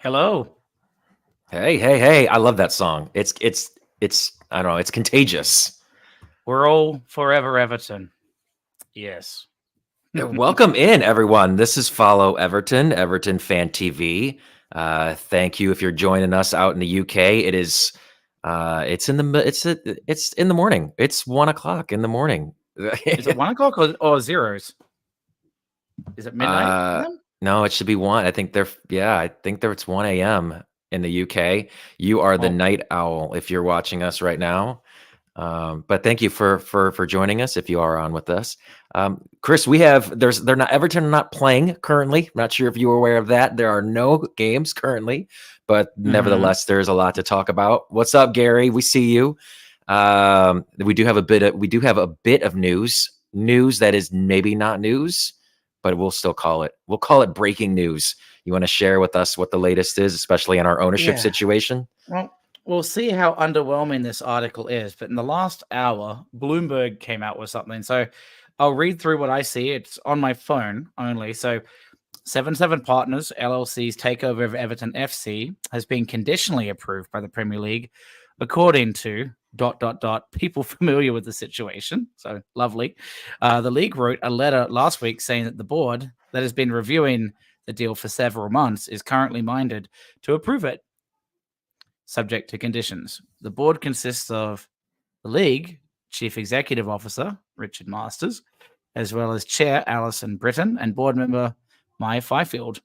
Hello. Hey! I love that song. It's I don't know. It's contagious. We're all forever Everton. Yes. Welcome in, everyone. This is Follow Everton, Everton Fan TV. Thank you if you're joining us out in the UK. It is. It's in the morning. It's 1:00 in the morning. Is it 1 o'clock or zeros? Is it midnight? No, it should be one. I think it's 1 a.m. in the UK. You are the night owl if you're watching us right now. But thank you for joining us if you are on with us. Chris, Everton are not playing currently. Not sure if you were aware of that. There are no games currently, but nevertheless, there's a lot to talk about. What's up, Gary? We see you. We do have a bit of news that is maybe not news, but we'll still call it breaking news. You want to share with us what the latest is, especially in our ownership situation? Well, we'll see how underwhelming this article is. But in the last hour, Bloomberg came out with something. So I'll read through what I see. It's on my phone only. So 77 Partners LLC's takeover of Everton FC has been conditionally approved by the Premier League, according to ... people familiar with the situation. So lovely. The league wrote a letter last week saying that the board that has been reviewing the deal for several months is currently minded to approve it, subject to conditions. The board consists of the league chief executive officer Richard Masters, as well as chair Alison Britton and board member Maya Fifield,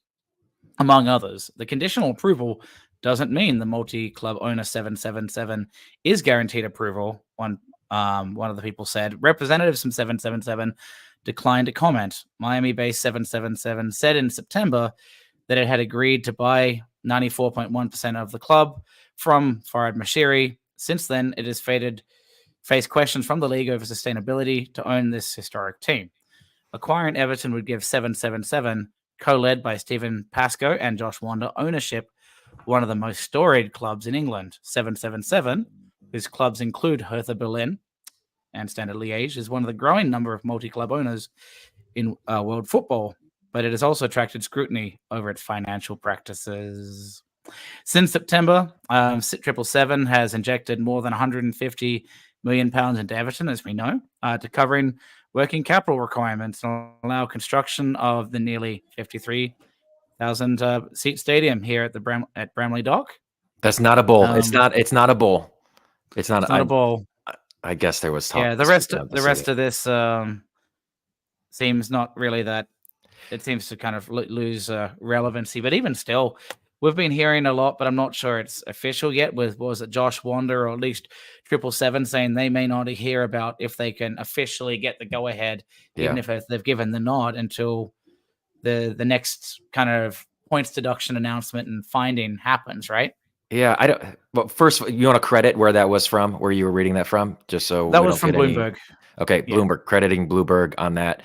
among others. The conditional approval doesn't mean the multi-club owner 777 is guaranteed approval. One of the people said. Representatives from 777 declined to comment. Miami-based 777 said in September that it had agreed to buy 94.1% of the club from Farhad Mashiri. Since then, it has faced questions from the league over sustainability to own this historic team. Acquiring Everton would give 777, co-led by Stephen Pascoe and Josh Wander, ownership one of the most storied clubs in England. 777, whose clubs include Hertha Berlin and Standard Liège, is one of the growing number of multi-club owners in world football, but it has also attracted scrutiny over its financial practices. Since September, 777 has injected more than £150 million into Everton, as we know, to covering working capital requirements and allow construction of the nearly 53,000 seat stadium here at Bramley Dock. That's not a bull. It's not a bull. It's not a bull. I guess there was talk. Yeah, the rest of this seems not really that. It seems to kind of lose relevancy. But even still, we've been hearing a lot, but I'm not sure it's official yet. Was it Josh Wander or at least 777 saying they may not hear about if they can officially get the go ahead, even if they've given the nod until the next kind of points deduction announcement and finding happens, right? Yeah, I don't. Well, first, you want to credit where that was from, where you were reading that from, just so that was from Bloomberg. Okay, yeah. Bloomberg, crediting Bloomberg on that.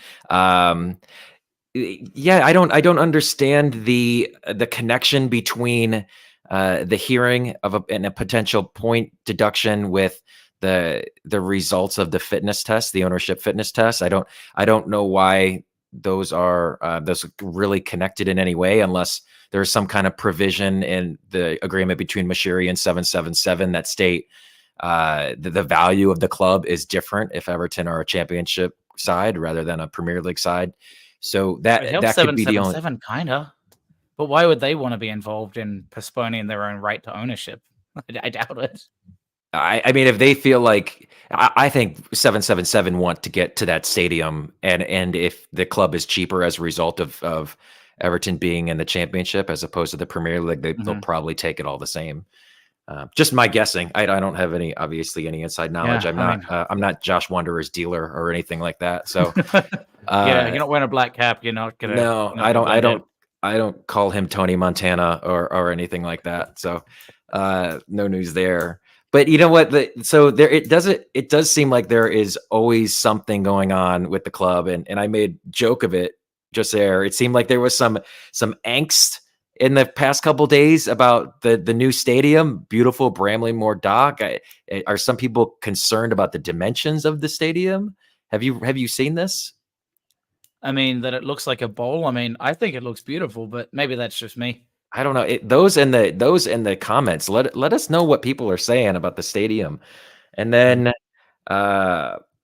Yeah, I don't understand the connection between the hearing of a potential point deduction with the results of the fitness test, the ownership fitness test. I don't know why those are really connected in any way, unless there's some kind of provision in the agreement between Mashiri and 777 that state the value of the club is different if Everton are a championship side rather than a Premier League side. So that could be the only kind of. But why would they want to be involved in postponing their own right to ownership? I doubt it. I mean, if they feel like, I think 777 want to get to that stadium, and if the club is cheaper as a result of Everton being in the championship as opposed to the Premier League, they'll probably take it all the same. Just my guessing. I don't have any inside knowledge. Yeah, I'm not Josh Wanderer's dealer or anything like that. So yeah, you're not wearing a black cap. You're not gonna. No, I don't call him Tony Montana or anything like that. So no news there. But you know what? It does seem like there is always something going on with the club, and I made joke of it just there. It seemed like there was some angst in the past couple days about the new stadium, beautiful Bramley-Moore Dock. Are some people concerned about the dimensions of the stadium? Have you seen this? I mean, that it looks like a bowl. I mean, I think it looks beautiful, but maybe that's just me. I don't know. Those in the comments, let us know what people are saying about the stadium. And Mm. then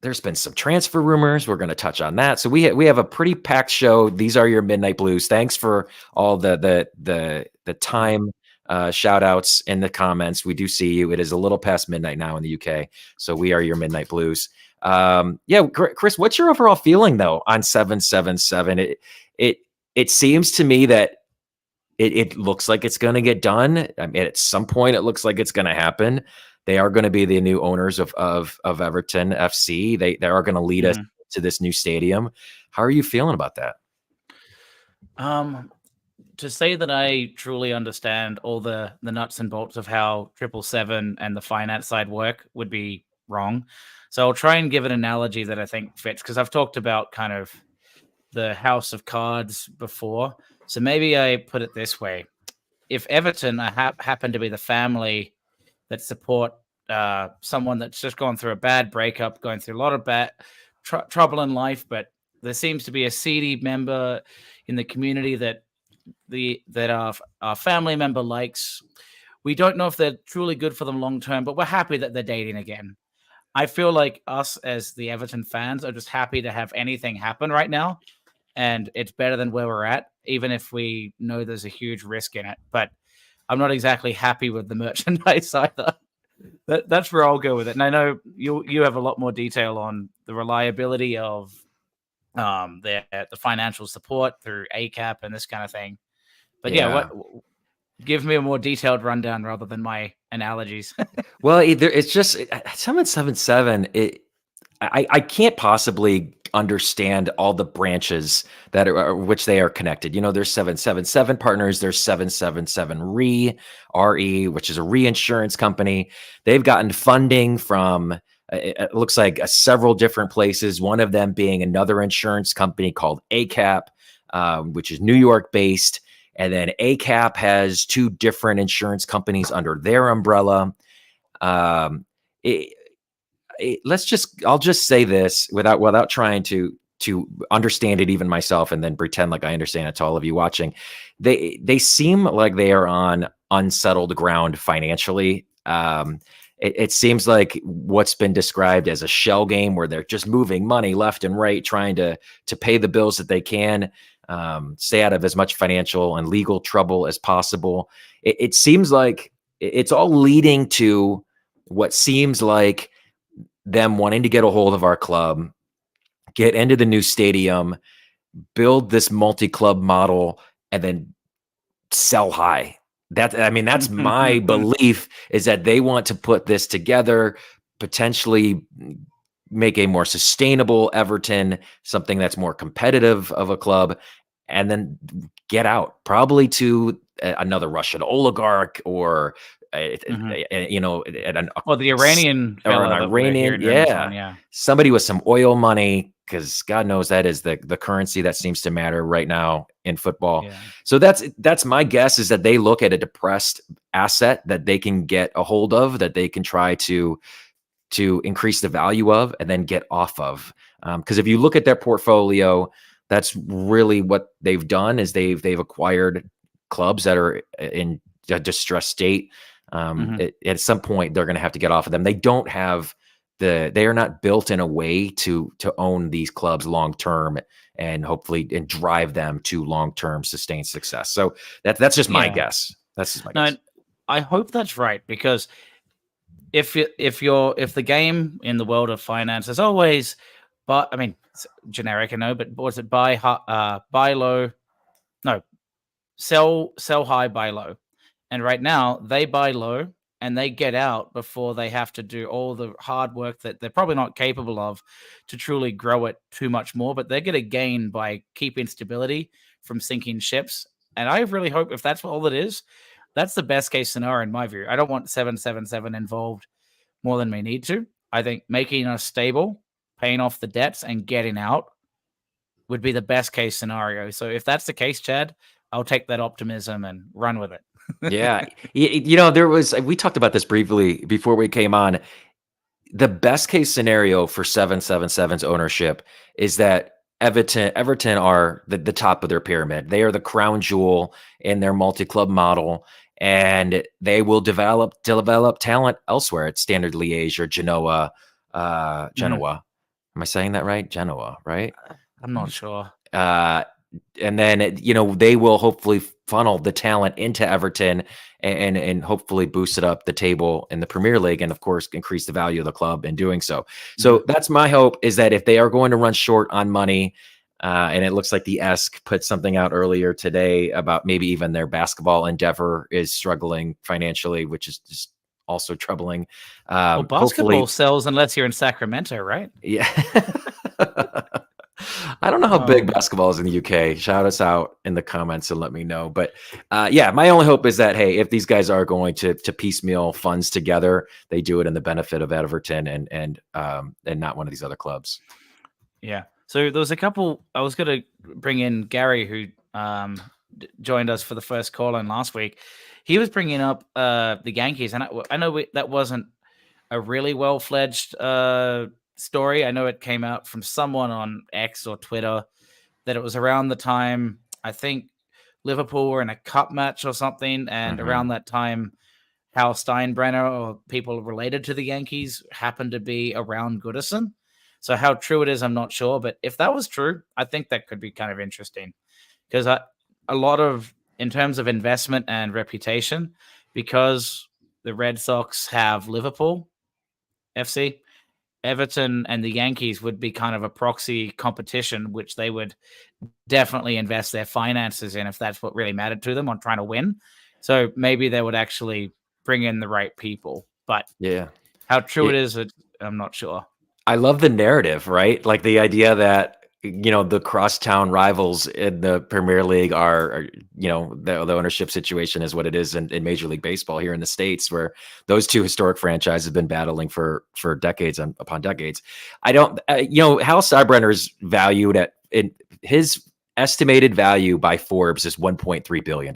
there's been some transfer rumors. We're going to touch on that. So we have a pretty packed show. These are your Midnight Blues. Thanks for all the time shout outs in the comments. We do see you. It is a little past midnight now in the UK. So we are your Midnight Blues. Yeah, Chris, what's your overall feeling though on 777? It it seems to me that it looks like it's going to get done. I mean, at some point, it looks like it's going to happen. They are going to be the new owners of Everton FC. They are going to lead us Mhm. to this new stadium. How are you feeling about that? Um, to say that I truly understand all the nuts and bolts of how 777 and the finance side work would be wrong. So I'll try and give an analogy that I think fits because I've talked about kind of the house of cards before. So maybe I put it this way: if Everton happen to be the family that support someone that's just gone through a bad breakup, going through a lot of bad trouble in life, but there seems to be a seedy member in the community that our family member likes. We don't know if they're truly good for them long term, but we're happy that they're dating again. I feel like us as the Everton fans are just happy to have anything happen right now, and it's better than where we're at, even if we know there's a huge risk in it. But I'm not exactly happy with the merchandise either. That's where I'll go with it. And I know you have a lot more detail on the reliability of the financial support through ACAP and this kind of thing. But yeah, Yeah. what give me a more detailed rundown rather than my analogies. Well, either it's just 777. I can't possibly understand all the branches that which they are connected. You know, there's 777 partners, there's 777 RE, which is a reinsurance company. They've gotten funding from it looks like several different places, one of them being another insurance company called ACAP, which is New York based. And then ACAP has two different insurance companies under their umbrella. Um, it, I'll just say this without trying to understand it even myself and then pretend like I understand it to all of you watching. They seem like they are on unsettled ground financially. It seems like what's been described as a shell game where they're just moving money left and right, trying to pay the bills that they can, stay out of as much financial and legal trouble as possible. It seems like it's all leading to what seems like them wanting to get a hold of our club, get into the new stadium, build this multi-club model, and then sell high. That's my belief, is that they want to put this together, potentially make a more sustainable Everton, something that's more competitive of a club, and then get out probably to another Russian oligarch or Mhm. you know, Well, the Iranian or an fella that we're Iranian, hearing rumors on, yeah, yeah. somebody with some oil money, because God knows that is the currency that seems to matter right now in football. Yeah. So that's my guess, is that they look at a depressed asset that they can get a hold of, that they can try to increase the value of, and then get off of. Because if you look at their portfolio, that's really what they've done, is they've acquired clubs that are in a distressed state. Mhm. At some point, they're going to have to get off of them. They don't have they are not built in a way to own these clubs long term and hopefully and drive them to long term sustained success. So that's just my Yeah. guess. That's just my No, guess. I hope that's right because if the game in the world of finance is always, but I mean, it's generic, I know, but was it buy low? No, sell high, buy low. And right now they buy low and they get out before they have to do all the hard work that they're probably not capable of to truly grow it too much more. But they're going to gain by keeping stability from sinking ships. And I really hope if that's all it is, that's the best case scenario in my view. I don't want 777 involved more than we need to. I think making us stable, paying off the debts, and getting out would be the best case scenario. So if that's the case, Chad, I'll take that optimism and run with Yeah, it. you know, we talked about this briefly before we came on. The best case scenario for 777's ownership is that Everton are the top of their pyramid. They are the crown jewel in their multi-club model, and they will develop talent elsewhere at Standard Liège or Genoa. Genoa. Am I saying that right? Genoa, right? I'm not sure. And then they will hopefully funnel the talent into Everton and hopefully boost it up the table in the Premier League, and of course increase the value of the club in doing so. So that's my hope, is that if they are going to run short on money, and it looks like the Esk put something out earlier today about maybe even their basketball endeavor is struggling financially, which is just also troubling. Well, basketball sells unless you're in Sacramento, right? Yeah. I don't know how big basketball is in the UK. Shout us out in the comments and let me know. But yeah, my only hope is that, hey, if these guys are going to piecemeal funds together, they do it in the benefit of Everton and not one of these other clubs. Yeah. So there was a couple. I was going to bring in Gary, who joined us for the first call in last week. He was bringing up the Yankees, and I know that wasn't a really well-fledged story. I know it came out from someone on X or Twitter that it was around the time, I think Liverpool were in a cup match or something, and around that time, Hal Steinbrenner or people related to the Yankees happened to be around Goodison. So how true it is, I'm not sure. But if that was true, I think that could be kind of interesting, because a lot of, in terms of investment and reputation, because the Red Sox have Liverpool FC, Everton and the Yankees would be kind of a proxy competition, which they would definitely invest their finances in if that's what really mattered to them, on trying to win. So maybe they would actually bring in the right people. But yeah, how true it is, I'm not sure. I love the narrative, right? Like the idea that the crosstown rivals in the Premier League are the ownership situation is what it is in Major League Baseball here in the States, where those two historic franchises have been battling for decades upon decades. I don't, Hal Steinbrenner is valued his estimated value by Forbes is $1.3 billion.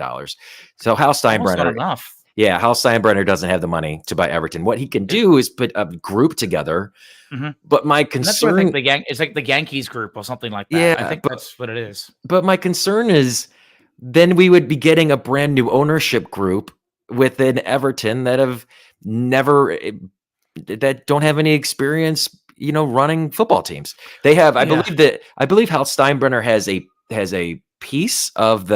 So Hal Steinbrenner, not enough. Yeah, Hal Steinbrenner doesn't have the money to buy Everton. What he can do is put a group together. But my concern, it's like the Yankees group or something like that. Yeah, I think that's what it is. But my concern is, then we would be getting a brand new ownership group within Everton that don't have any experience, running football teams. They have, I believe Hal Steinbrenner has a piece of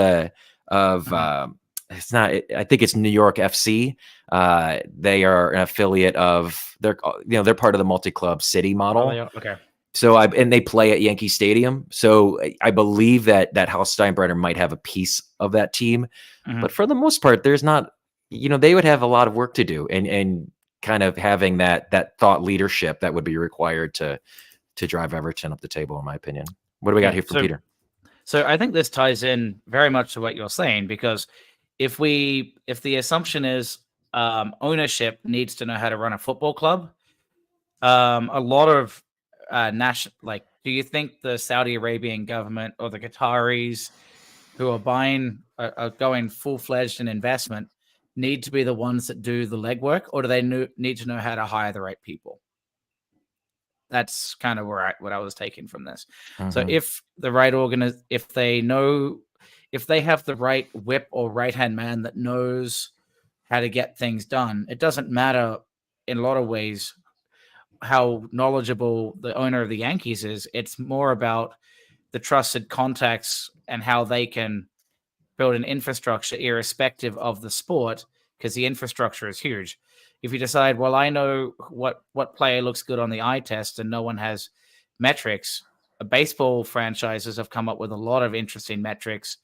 it's not, I think it's New York FC. They are an affiliate of, they're part of the multi-club city model. Okay. So and they play at Yankee Stadium. So I believe that Hal Steinbrenner might have a piece of that team, but for the most part, there's not, they would have a lot of work to do, and kind of having that thought leadership that would be required to drive Everton up the table, in my opinion. What do we got here from Peter? So I think this ties in very much to what you're saying, because if the assumption is ownership needs to know how to run a football club, a lot of do you think the Saudi Arabian government or the Qataris who are going full-fledged in investment need to be the ones that do the legwork, or do they need to know how to hire the right people? That's kind of what I was taking from this. So if the right if they have the right whip or right-hand man that knows how to get things done, it doesn't matter in a lot of ways how knowledgeable the owner of the Yankees is. It's more about the trusted contacts and how they can build an infrastructure irrespective of the sport, because the infrastructure is huge. If you decide, well, I know what player looks good on the eye test and no one has metrics, baseball franchises have come up with a lot of interesting metrics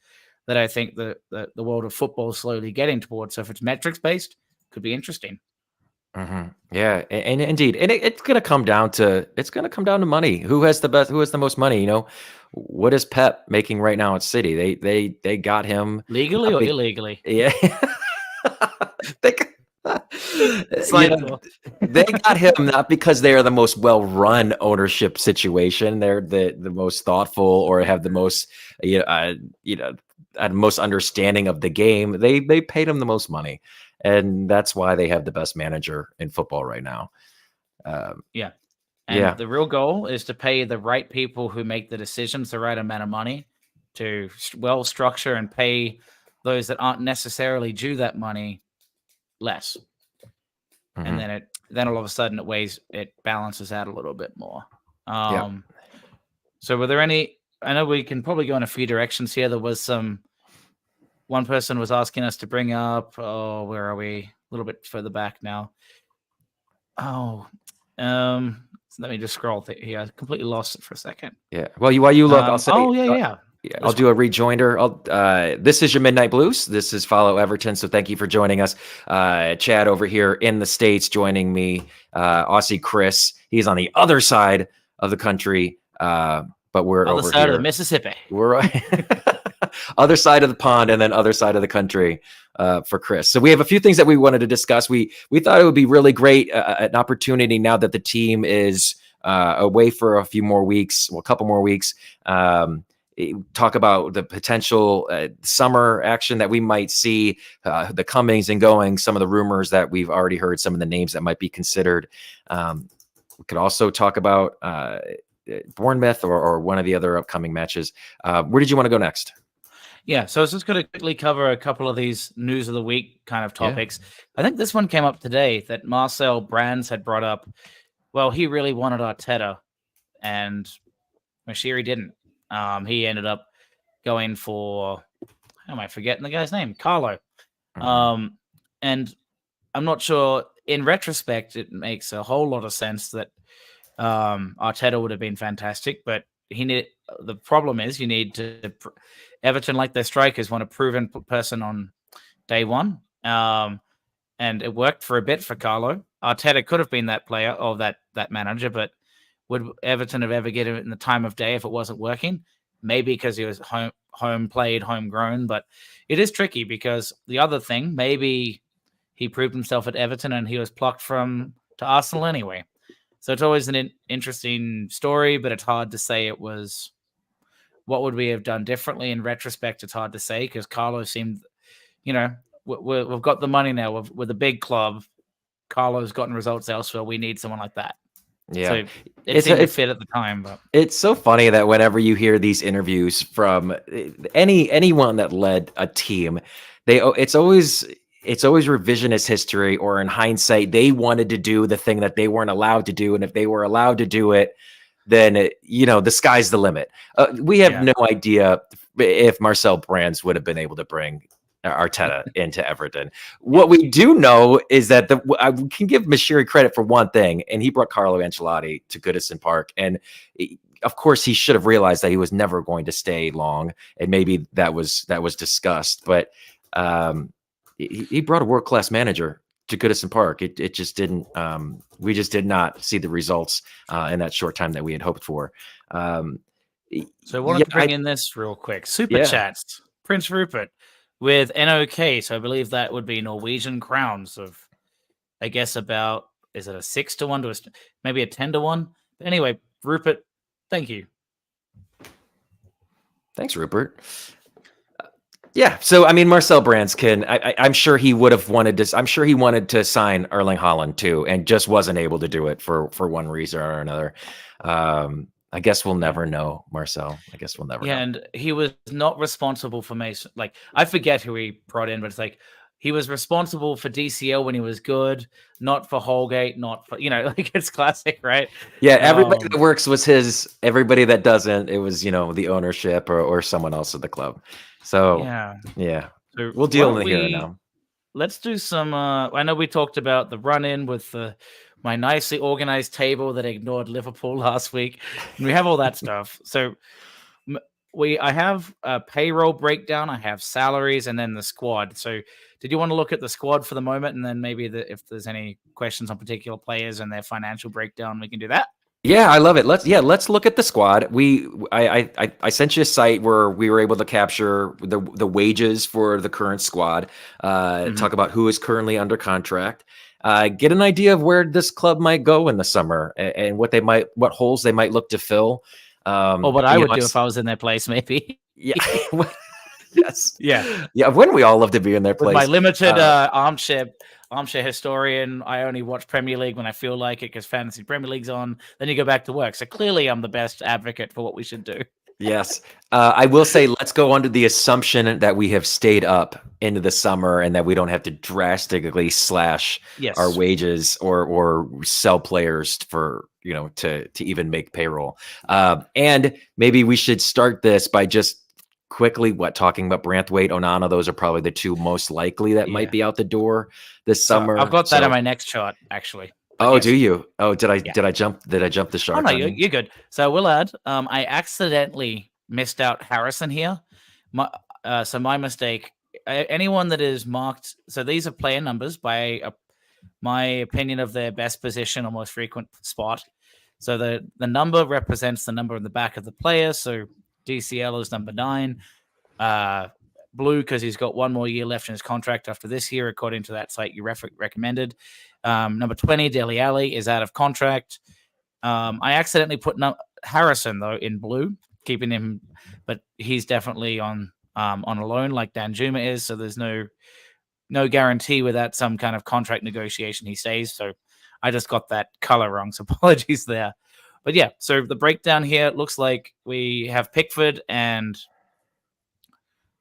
that I think the world of football is slowly getting towards. So if it's metrics based, could be interesting. Yeah, and indeed, and it's going to come down to money. Who has the most money? What is Pep making right now at City? They got him legally or illegally. Yeah. They got him not because they are the most well-run ownership situation. They're the most thoughtful, or have the most most understanding of the game. They paid him the most money, and that's why they have the best manager in football right now. Yeah. And Yeah. the real goal is to pay the right people who make the decisions the right amount of money to well structure and pay those that aren't necessarily due that money less. And Hmm. then all of a sudden it balances out a little bit more. Yeah. So were there any? I know we can probably go in a few directions here. There was one person was asking us to bring up. Oh, where are we? A little bit further back now. Oh, let me just scroll here. I completely lost it for a second. Yeah. Well, while you look, I'll say, Oh yeah. yeah, I'll This do one. a rejoinder. This is your Midnight Blues. This is Follow Everton. So thank you for joining us. Chad over here in the States joining me. Aussie Chris, he's on the other side of the country, but we're Other over side of the here. Mississippi. We're other side of the pond and then other side of the country for Chris. So we have a few things that we wanted to discuss. We thought it would be really great, an opportunity now that the team is away for a few more weeks, well, a couple more weeks. Talk about the potential summer action that we might see, the comings and goings, some of the rumors that we've already heard, some of the names that might be considered. We could also talk about Bournemouth or one of the other upcoming matches. Where did you want to go next? Yeah, so I was just going to quickly cover a couple of these news of the week kind of topics. I think this one came up today that Marcel Brands had brought up. Well, he really wanted Arteta, and Mashiri didn't. He ended up going for, how am I forgetting the guy's name? Carlo. And I'm not sure. In retrospect, it makes a whole lot of sense that Arteta would have been fantastic, but the problem is you need to Everton, like their strikers, want a proven person on day one. And it worked for a bit for Carlo. Arteta could have been that player or that manager, but would Everton have ever get him in the time of day if it wasn't working? Maybe because he was home played, homegrown, but it is tricky because the other thing, maybe he proved himself at Everton and he was plucked to Arsenal anyway. So it's always an interesting story, but it's hard to say it was. What would we have done differently? In retrospect, it's hard to say because Carlo seemed, we've got the money now. With a big club, Carlo's gotten results elsewhere. We need someone like that. Yeah. So it seemed to fit at the time. But it's so funny that whenever you hear these interviews from anyone that led a team, it's always revisionist history, or in hindsight, they wanted to do the thing that they weren't allowed to do. And if they were allowed to do it, then the sky's the limit. We have no idea if Marcel Brands would have been able to bring Arteta into Everton. What we do know is that I can give Mashiri credit for one thing, and he brought Carlo Ancelotti to Goodison Park. And of course, he should have realized that he was never going to stay long, and maybe that was discussed. But he brought a world-class manager to Goodison Park. It just didn't. We just did not see the results in that short time that we had hoped for. So I wanted to bring in this real quick. Super chats. Prince Rupert with NOK. So I believe that would be Norwegian crowns of, I guess, about, is it a 6-1 to maybe a 10-1? But anyway, Rupert, thank you. Thanks, Rupert. Yeah, so I mean, Marcel Brands I'm sure he would have wanted to. I'm sure he wanted to sign Erling Haaland too, and just wasn't able to do it for one reason or another. I guess we'll never know, Marcel. I guess we'll never know. And he was not responsible for Mason. Like, I forget who he brought in, but it's like he was responsible for DCL when he was good, not for Holgate, not for, like it's classic, right? Yeah, everybody that works was his. Everybody that doesn't, it was, the ownership or someone else at the club. So yeah. So we'll deal with it here and now. Let's do some. I know we talked about the run-in with my nicely organized table that ignored Liverpool last week, and we have all that stuff. So I have a payroll breakdown. I have salaries, and then the squad. So did you want to look at the squad for the moment, and then maybe if there's any questions on particular players and their financial breakdown, we can do that. Yeah, I love it. Let's look at the squad. I sent you a site where we were able to capture the wages for the current squad. Talk about who is currently under contract. Get an idea of where this club might go in the summer and what holes they might look to fill. What I would do if I was in their place, maybe. Yeah. Yes. Yeah. Yeah. Wouldn't we all love to be in their place? With my limited armchair armchair historian. I only watch Premier League when I feel like it because Fantasy Premier League's on. Then you go back to work. So clearly I'm the best advocate for what we should do. Yes. I will say, let's go under the assumption that we have stayed up into the summer and that we don't have to drastically slash our Yes. wages or sell players for, to even make payroll. And maybe we should start this by just quickly talking about Branthwaite, Onana. Those are probably the two most likely that might be out the door this summer. I've got that in my next chart, actually. Oh, yes. Do you? Oh, did I jump the shark? Oh no, you're good. So we'll add. I accidentally missed out Harrison here. So my mistake. Anyone that is marked. So these are player numbers by my opinion of their best position or most frequent spot. So the number represents the number in the back of the player. So DCL is number 9. Blue because he's got one more year left in his contract after this year, according to that site you recommended. Number 20, Dele Alli, is out of contract. I accidentally put Harrison though in blue, keeping him, but he's definitely on a loan like Danjuma is. So there's no guarantee without some kind of contract negotiation he stays. So I just got that color wrong. So apologies there. But yeah, so the breakdown here looks like we have Pickford and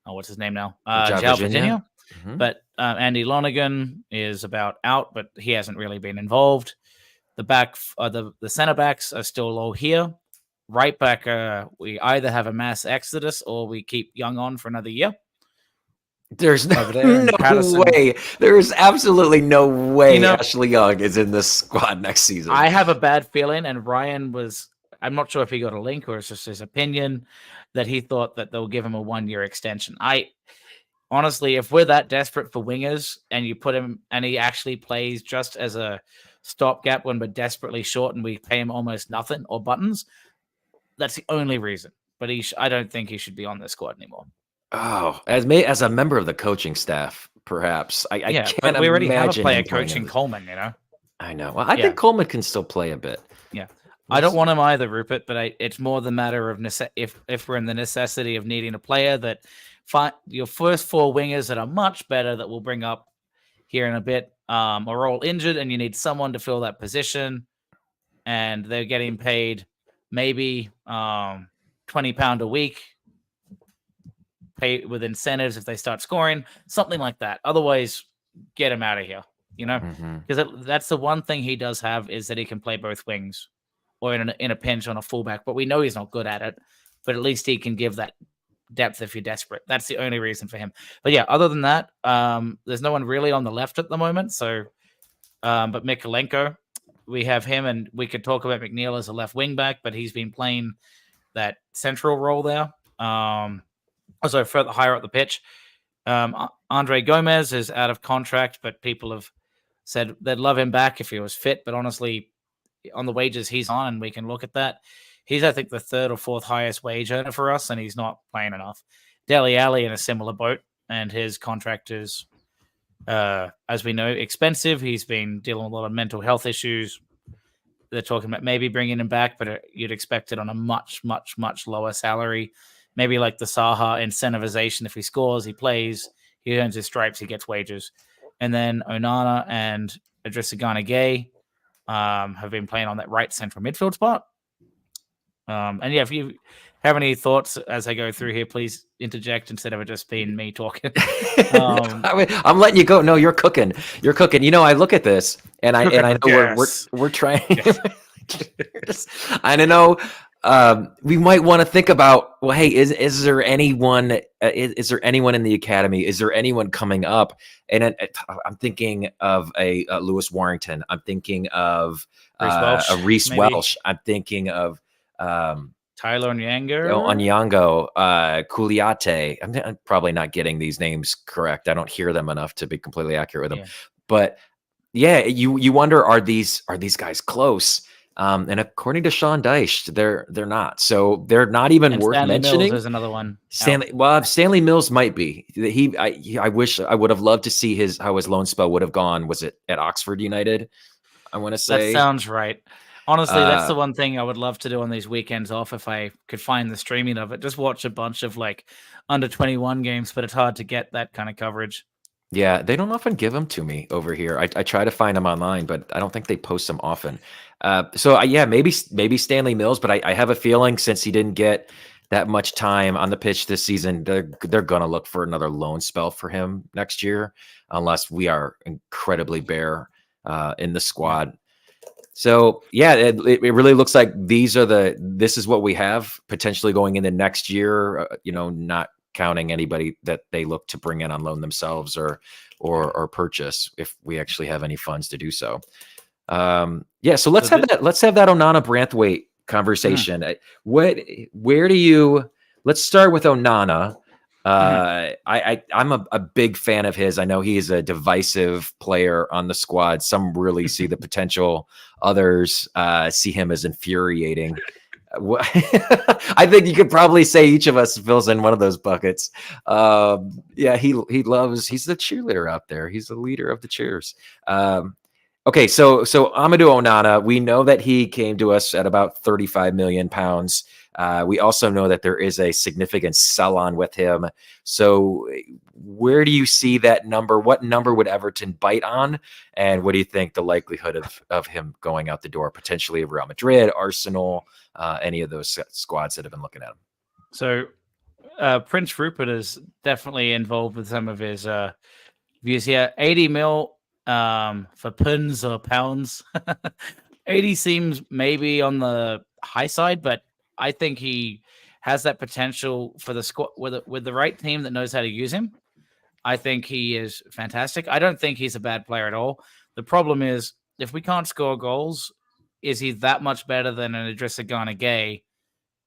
what's his name now? João Virginia. Mm-hmm. But Andy Lonergan is about out, but he hasn't really been involved. The center backs are still low here. Right back, we either have a mass exodus or we keep Young on for another year. There's no way. There's absolutely no way Ashley Young is in this squad next season. I have a bad feeling, and Ryan was, I'm not sure if he got a link or it's just his opinion, that he thought that they'll give him a 1-year extension. Honestly, if we're that desperate for wingers and you put him and he actually plays just as a stopgap when we're desperately short and we pay him almost nothing or buttons, that's the only reason. But I don't think he should be on this squad anymore. Oh, as a member of the coaching staff, perhaps. I can't imagine. We already have a player coaching Coleman, I know. Well, I think Coleman can still play a bit. Yeah. I don't want him either, Rupert, but it's more the matter of if we're in the necessity of needing a player that your first 4 wingers that are much better that we'll bring up here in a bit are all injured and you need someone to fill that position and they're getting paid maybe £20 a week, pay with incentives if they start scoring, something like that. Otherwise, get him out of here, because that's the one thing he does have is that he can play both wings or in a pinch on a fullback, but we know he's not good at it, but at least he can give that depth if you're desperate. That's the only reason for him. But yeah, other than that, there's no one really on the left at the moment. So, but Mikalenko, we have him, and we could talk about McNeil as a left wing back, but he's been playing that central role there. Also further higher up the pitch. Andre Gomez is out of contract, but people have said they'd love him back if he was fit. But honestly, on the wages he's on, and we can look at that, he's, I think, the 3rd or 4th highest wage earner for us, and he's not playing enough. Dele Alli in a similar boat, and his contract is, as we know, expensive. He's been dealing with a lot of mental health issues. They're talking about maybe bringing him back, but you'd expect it on a much, much, much lower salary. Maybe like the Saha incentivization. If he scores, he plays, he earns his stripes, he gets wages. And then Onana and Idrissa Gana Gueye have been playing on that right central midfield spot. And yeah, if you have any thoughts as I go through here, please interject instead of it just being me talking. I'm letting you go. No, you're cooking. You're cooking. I look at this and I know we're trying. Yes. I don't know. We might want to think about, well, hey, is there anyone? Is there anyone in the academy? Is there anyone coming up? And I'm thinking of a Lewis Warrington. I'm thinking of a Reece Welsh. I'm thinking of Tyler Onyango, Kouliate. I'm probably not getting these names correct. I don't hear them enough to be completely accurate with them. But yeah, you wonder, are these guys close? And according to Sean Dyche, they're not. So they're not even worth Stanley mentioning. Mills is another one. Stanley Mills might be. I wish I would have loved to see how his loan spell would have gone. Was it at Oxford United? I want to say that sounds right. Honestly, that's the one thing I would love to do on these weekends off if I could find the streaming of it. Just watch a bunch of like under 21 games, but it's hard to get that kind of coverage. Yeah, they don't often give them to me over here. I try to find them online, but I don't think they post them often. Yeah, maybe Stanley Mills, but I have a feeling since he didn't get that much time on the pitch this season, they're gonna look for another loan spell for him next year, unless we are incredibly bare in the Yeah. squad. So yeah, it really looks like this is what we have potentially going into next year. Not counting anybody that they look to bring in on loan themselves or purchase if we actually have any funds to do so. Yeah, so let's So have that Onana Branthwaite mhm, conversation. Where do you? Let's start with Onana. mhm. I'm a big fan of his. I know he is a divisive player on the squad. Some really see the potential. Others see him as infuriating. I think you could probably say each of us fills in one of those buckets. Yeah, he's the cheerleader out there. He's the leader of the cheers. Okay, so Amadou Onana, we know that he came to us at about 35 million pounds. We also know that there is a significant sell-on with him. So where do you see that number? What number would Everton bite on? And what do you think the likelihood of him going out the door, potentially Real Madrid, Arsenal, any of those squads that have been looking at him? So Prince Rupert is definitely involved with some of his views here. 80 mil for pins or pounds. 80 seems maybe on the high side, but I think he has that potential for the squad with the right team that knows how to use him. I think he is fantastic. I don't think he's a bad player at all. The problem is if we can't score goals, is he that much better than an Idrissa Gana Gay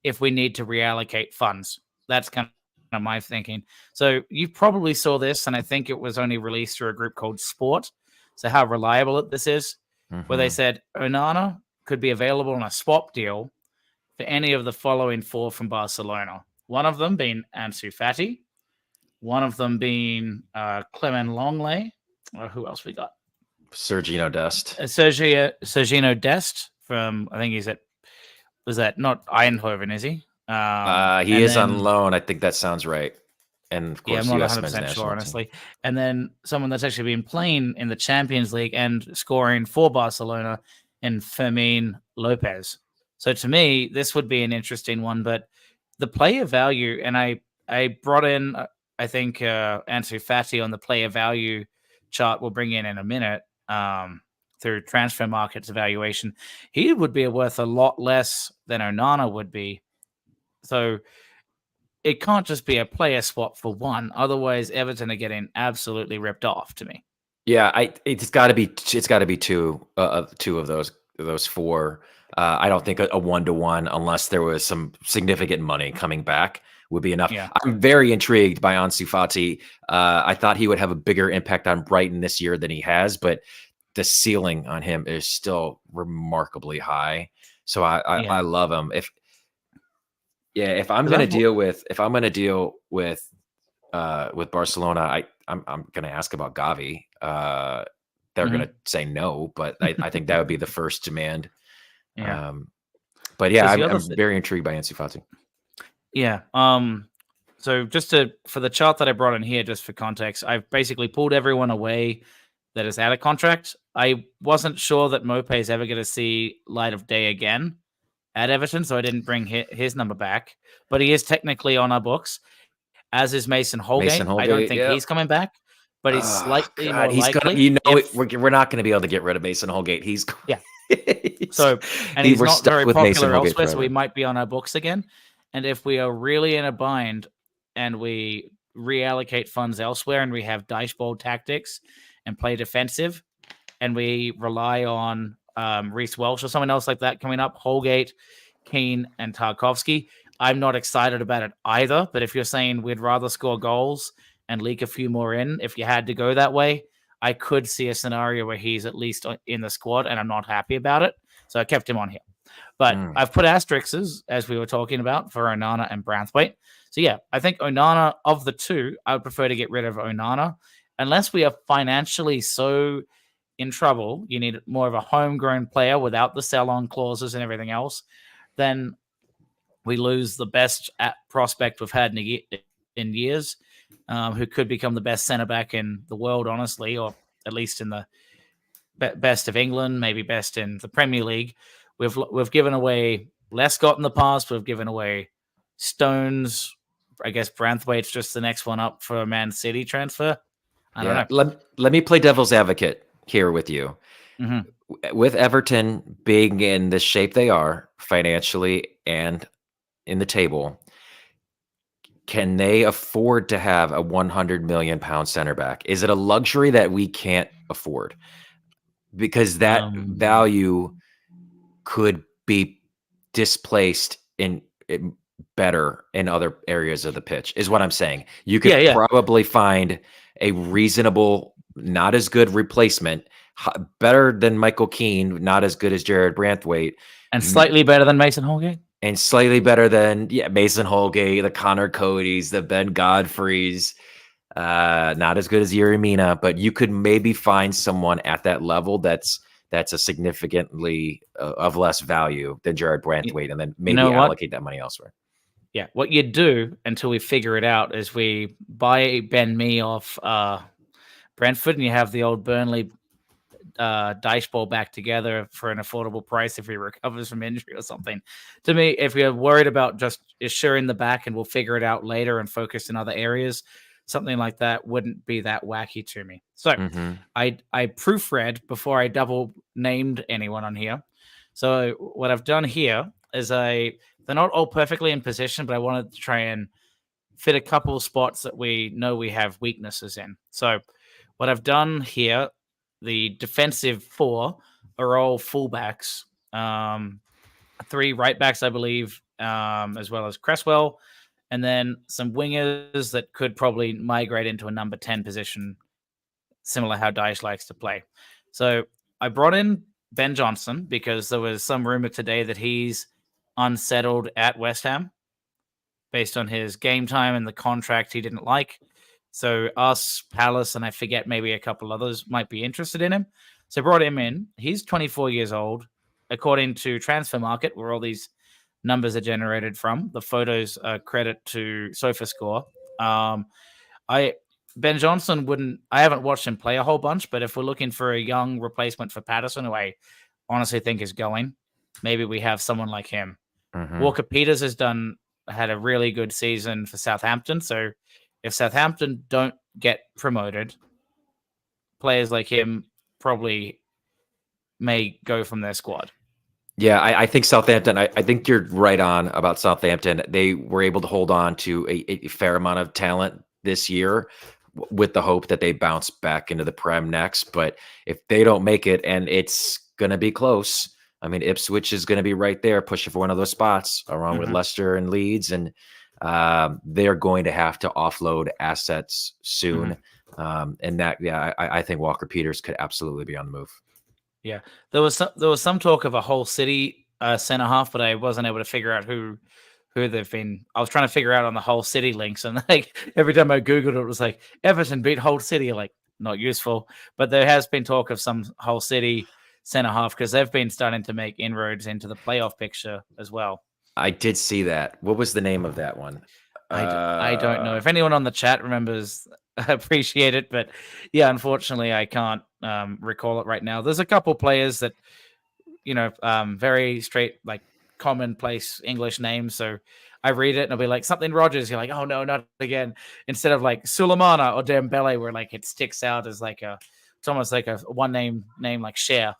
if we need to reallocate funds? That's kind of my thinking. So you probably saw this, and I think it was only released through a group called Sport. So how reliable this is, where they Mm-hmm. said Onana could be available on a swap deal for any of the following four from Barcelona. One of them being Ansu Fati, one of them being Clement Longley. Or who else we got? Sergio Dest. Sergino Dest from, I think he's at, was that not Eindhoven, is he? He And is on then, loan. I think that sounds right. And of yeah, I'm course, not U.S. men's 100% sure, national team. honestly. And then someone that's actually been playing in the Champions League and scoring for Barcelona in Fermin Lopez. So to me, this would be an interesting one. But the player value, and I brought in, I think, Ansu Fati on the player value chart we'll bring in a minute through transfer markets evaluation. He would be worth a lot less than Onana would be. So it can't just be a player swap for one. Otherwise, Everton are getting absolutely ripped off to me. Yeah, it's got to be two of those four. I don't think a 1-to-1 unless there was some significant money coming back would be enough. Yeah. I'm very intrigued by Ansu Fati. I thought he would have a bigger impact on Brighton this year than he has, but the ceiling on him is still remarkably high. So I Yeah. love him. If I'm 'Cause gonna I've deal with Barcelona, I'm gonna ask about Gavi. They're gonna Mhm. say no, but I think that would be the first demand. Yeah. Um, but yeah, Because the other I'm very intrigued by Ansu Fati. yeah. So just for the chart that I brought in here, just for context, I've basically pulled everyone away that is out of contract. I wasn't sure that Mope is ever going to see light of day again at Everton, so I didn't bring his number back. But he is technically on our books, as is Mason Mason Holgate. I don't Holgate, think yep. he's coming back, but he's Oh slightly God, more he's gonna. likely if We're not gonna be able to get rid of Mason Holgate. He's yeah. he's, So, and he's we're not stuck very with Mason popular Holgate elsewhere, so we forever. might be on our books again. And if we are really in a bind and we reallocate funds elsewhere and we have dice ball tactics and play defensive and we rely on Reece Welsh or someone else like that coming up, Holgate, Keane, and Tarkovsky, I'm not excited about it either. But if you're saying we'd rather score goals and leak a few more in, if you had to go that way, I could see a scenario where he's at least in the squad and I'm not happy about it. So I kept him on here. But Mm. I've put asterisks, as we were talking about, for Onana and Branthwaite. So yeah, I think Onana, of the two, I would prefer to get rid of Onana. Unless we are financially so in trouble, you need more of a homegrown player without the sell-on clauses and everything else, then we lose the best prospect we've had in years. who could become the best centre back in the world, honestly, or at least in the best of England, maybe best in the Premier League. We've given away Lescott in the past. We've given away Stones. I guess Branthwaite's just the next one up for a Man City transfer. I don't know. Let me play devil's advocate here with you. Mm-hmm. With Everton being in the shape they are financially and in the table, can they afford to have a 100 million pound center back? Is it a luxury that we can't afford? Because that value could be displaced in better in other areas of the pitch, is what I'm saying. You could probably find a reasonable, not as good replacement, better than Michael Keane, not as good as Jared Branthwaite, and slightly better than Mason Holgate. And slightly better than Mason Holgate, the Connor Codys, the Ben Godfreys. Not as good as Yerry Mina, but you could maybe find someone at that level that's a significantly of less value than Jared Branthwaite, and then maybe allocate that money elsewhere. Yeah, what you do until we figure it out is we buy Ben Mee off Brentford, and you have the old Burnley dice ball back together for an affordable price if he recovers from injury or something. To me, if you're worried about just assuring the back and we'll figure it out later and focus in other areas, something like that wouldn't be that wacky to me. So I proofread before I double named anyone on here. So what I've done here is they're not all perfectly in position, but I wanted to try and fit a couple of spots that we know we have weaknesses in. So what I've done here, the defensive four are all fullbacks, 3 right backs, I believe, as well as Cresswell, and then some wingers that could probably migrate into a number 10 position, similar how Dyche likes to play. So I brought in Ben Johnson because there was some rumor today that he's unsettled at West Ham based on his game time and the contract he didn't like. So us, Palace, and I forget maybe a couple others might be interested in him. So brought him in. He's 24 years old. According to Transfer Market, where all these numbers are generated from, the photos are credit to SofaScore. Ben Johnson I haven't watched him play a whole bunch, but if we're looking for a young replacement for Patterson, who I honestly think is going, maybe we have someone like him. Walker Peters had a really good season for Southampton. So if Southampton don't get promoted, players like him probably may go from their squad. Yeah, I think Southampton, I think you're right on about Southampton. They were able to hold on to a fair amount of talent this year with the hope that they bounce back into the Prem next. But if they don't make it, and it's going to be close, I mean, Ipswich is going to be right there pushing for one of those spots along with Leicester and Leeds. And they're going to have to offload assets soon. And that, I think Walker Peters could absolutely be on the move. Yeah, there was some talk of a whole City centre half, but I wasn't able to figure out who they've been. I was trying to figure out on the whole City links, and like every time I googled it, it was like Everton beat Hull City. Like, not useful, but there has been talk of some Hull City centre half because they've been starting to make inroads into the playoff picture as well. I did see that. What was the name of that one? I don't know. If anyone on the chat remembers, I appreciate it. But yeah, unfortunately, I can't recall it right now. There's a couple players that, very straight, like commonplace English names. So I read it and I'll be like, something Rogers. You're like, oh no, not again. Instead of like Sulemana or Dembele, where like it sticks out as like it's almost like a one name like Cher.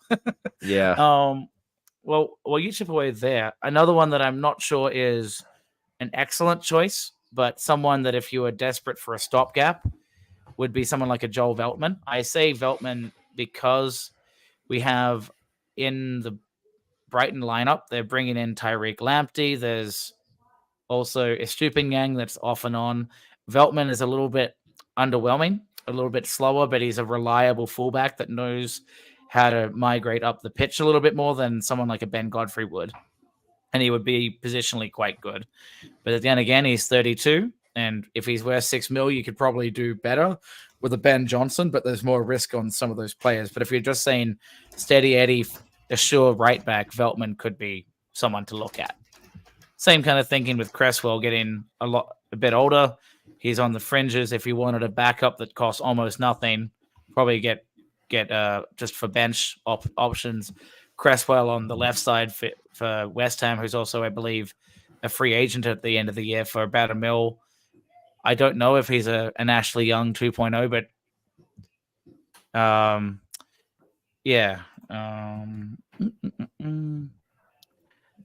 Yeah. Well, you chip away there. Another one that I'm not sure is an excellent choice, but someone that if you were desperate for a stopgap would be someone like a Joel Veltman. I say Veltman because we have in the Brighton lineup, they're bringing in Tyreek Lamptey. There's also Estupiñán that's off and on. Veltman is a little bit underwhelming, a little bit slower, but he's a reliable fullback that knows how to migrate up the pitch a little bit more than someone like a Ben Godfrey would. And he would be positionally quite good. But then again, he's 32. And if he's worth $6 million, you could probably do better with a Ben Johnson, but there's more risk on some of those players. But if you're just saying steady Eddie, a sure right back, Veltman could be someone to look at. Same kind of thinking with Cresswell getting a lot a bit older. He's on the fringes. If you wanted a backup that costs almost nothing, probably get just for bench options. Cresswell on the left side for West Ham, who's also, I believe, a free agent at the end of the year for about $1 million. I don't know if he's an Ashley Young 2.0, but yeah.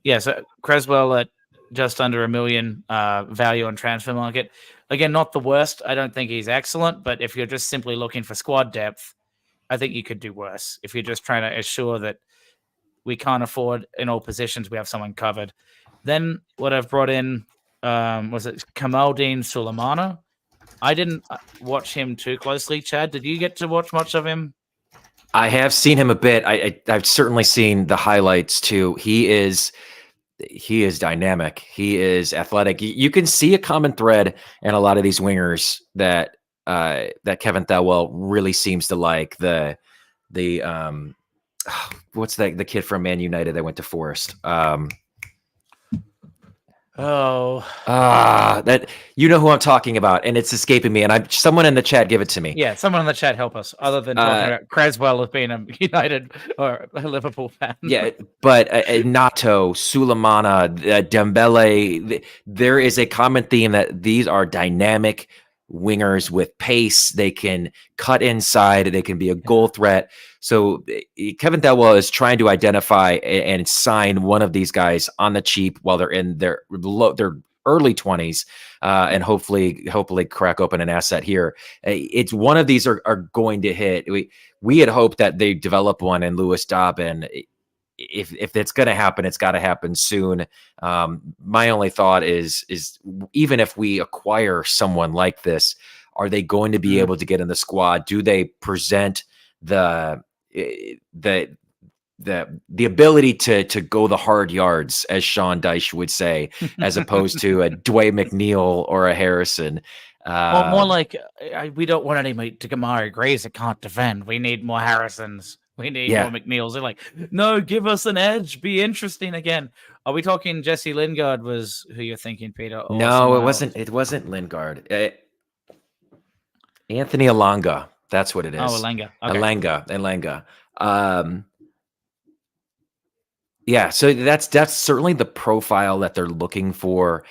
Yeah, so Cresswell at just under $1 million value on transfer market. Again, not the worst. I don't think he's excellent, but if you're just simply looking for squad depth, I think you could do worse. If you're just trying to assure that we can't afford in all positions, we have someone covered. Then what I've brought in was it Kamaldeen Sulemana. I didn't watch him too closely. Chad, did you get to watch much of him? I have seen him a bit. I've certainly seen the highlights too. He is dynamic. He is athletic. You can see a common thread in a lot of these wingers that Kevin Thelwell really seems to like. What's the kid from Man United that went to Forest? That you know who I'm talking about, and it's escaping me. And someone in the chat give it to me. Yeah, someone in the chat help us. Other than talking about Cresswell as being a United or a Liverpool fan. Yeah, but Nato, Sulemana, Dembele, there is a common theme that these are dynamic wingers with pace. They can cut inside. They can be a goal threat. So Kevin Thelwell is trying to identify and sign one of these guys on the cheap while they're in their early 20s, and hopefully crack open an asset here. It's one of these are going to hit. We had hoped that they develop one in Lewis Dobbin. If it's going to happen, it's got to happen soon. My only thought is even if we acquire someone like this, are they going to be able to get in the squad? Do they present the ability to go the hard yards, as Sean Dyche would say, as opposed to a Dwayne McNeil or a Harrison? Well, more like we don't want any Demarai Grays that can't defend. We need more Harrisons. We need more McNeils. They're like, no, give us an edge. Be interesting again. Are we talking Jesse Lingard was who you're thinking, Peter? No, it wasn't. It wasn't Lingard. Anthony Elanga. That's what it is. Oh, Elanga. Okay. Elanga. Yeah, so that's certainly the profile that they're looking for.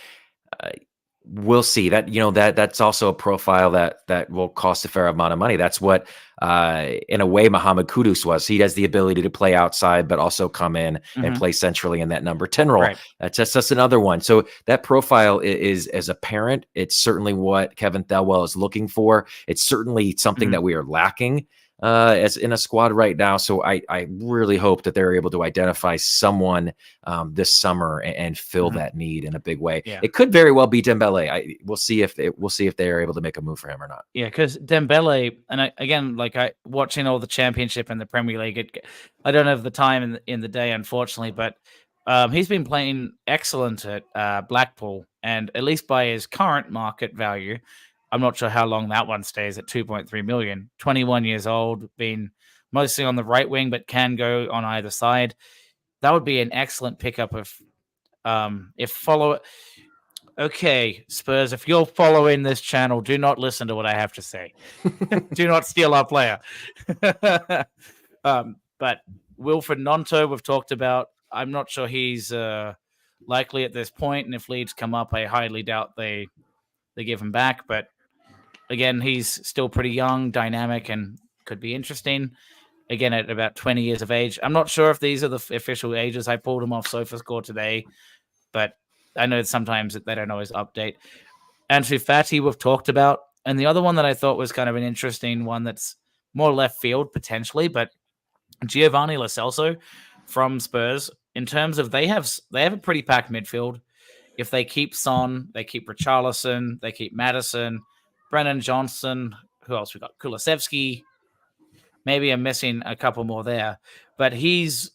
We'll see that, that's also a profile that will cost a fair amount of money. That's what, in a way, Mohamed Kudus was. He has the ability to play outside, but also come in and play centrally in that number 10 role. Right. That's just another one. So that profile is as apparent. It's certainly what Kevin Thelwell is looking for. It's certainly something that we are lacking as in a squad right now. So I really hope that they're able to identify someone this summer and fill that need in a big way. Yeah. It could very well be Dembele. We'll see if they are able to make a move for him or not. Yeah, because Dembele, and watching all the Championship and the Premier League, I don't have the time in the day, unfortunately, but he's been playing excellent at Blackpool, and at least by his current market value, I'm not sure how long that one stays at 2.3 million. 21 years old, been mostly on the right wing, but can go on either side. That would be an excellent pickup if follow. Okay, Spurs, if you're following this channel, do not listen to what I have to say. Do not steal our player. But Wilfred Gnonto, we've talked about. I'm not sure he's likely at this point, and if Leeds come up, I highly doubt they give him back. But again, he's still pretty young, dynamic, and could be interesting. Again, at about 20 years of age. I'm not sure if these are the official ages. I pulled him off SofaScore today, but I know sometimes they don't always update. Ansu Fati, we've talked about. And the other one that I thought was kind of an interesting one that's more left field potentially, but Giovanni Lo Celso from Spurs, in terms of they have a pretty packed midfield. If they keep Son, they keep Richarlison, they keep Maddison, Brennan Johnson, who else we got? Kulusevski. Maybe I'm missing a couple more there, but he's